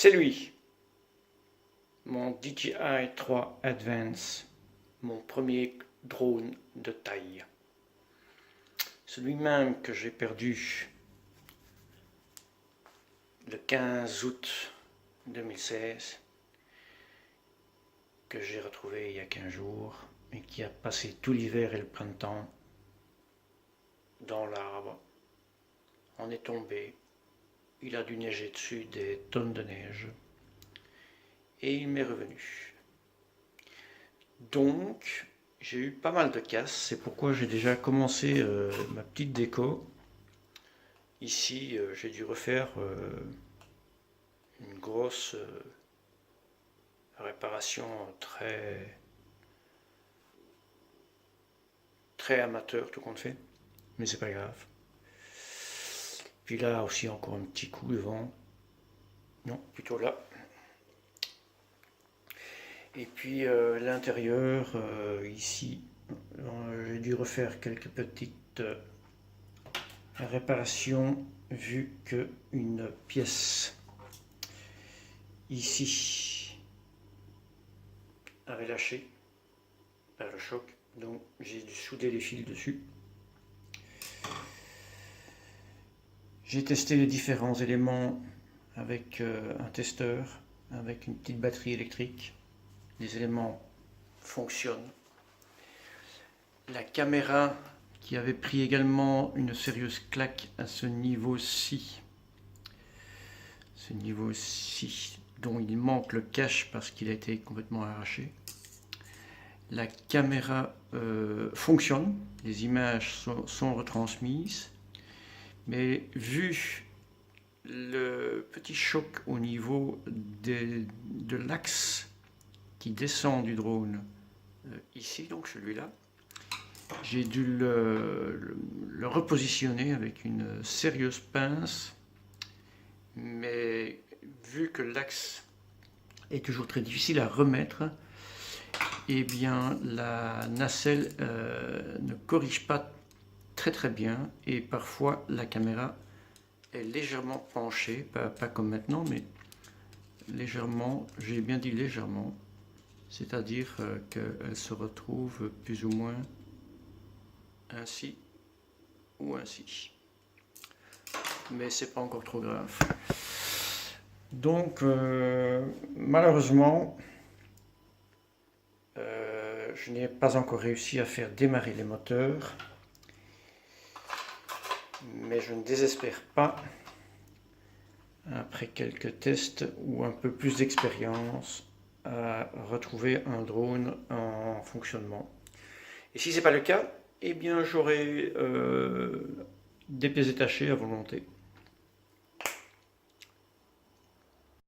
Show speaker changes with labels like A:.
A: C'est lui, mon DJI 3 Advance, mon premier drone de taille. Celui-même que j'ai perdu le 15 août 2016, que j'ai retrouvé il y a 15 jours et qui a passé tout l'hiver et le printemps dans l'arbre. On est tombé, il a dû neiger dessus des tonnes de neige et il m'est revenu. Donc j'ai eu pas mal de casses, c'est pourquoi j'ai déjà commencé ma petite déco. Ici j'ai dû refaire une grosse réparation très amateur tout compte fait, mais c'est pas grave. Puis là aussi encore un petit coup de vent, non plutôt là. Et puis l'intérieur ici, j'ai dû refaire quelques petites réparations vu que une pièce ici avait lâché par le choc, donc j'ai dû souder les fils dessus. J'ai testé les différents éléments avec un testeur, avec une petite batterie électrique. Les éléments fonctionnent. La caméra qui avait pris également une sérieuse claque à ce niveau-ci, dont il manque le cache parce qu'il a été complètement arraché. La caméra fonctionne, les images sont retransmises, mais vu le petit choc au niveau de l'axe qui descend du drone, ici donc celui-là, j'ai dû le repositionner avec une sérieuse pince, mais vu que l'axe est toujours très difficile à remettre, eh bien la nacelle ne corrige pas très bien et parfois la caméra est légèrement penchée, pas comme maintenant, mais légèrement, j'ai bien dit légèrement, c'est-à-dire qu'elle se retrouve plus ou moins ainsi ou ainsi. Mais c'est pas encore trop grave. Donc malheureusement, je n'ai pas encore réussi à faire démarrer les moteurs, mais je ne désespère pas, après quelques tests ou un peu plus d'expérience, à retrouver un drone en fonctionnement. Et si ce n'est pas le cas, eh bien j'aurai des pièces détachées à volonté.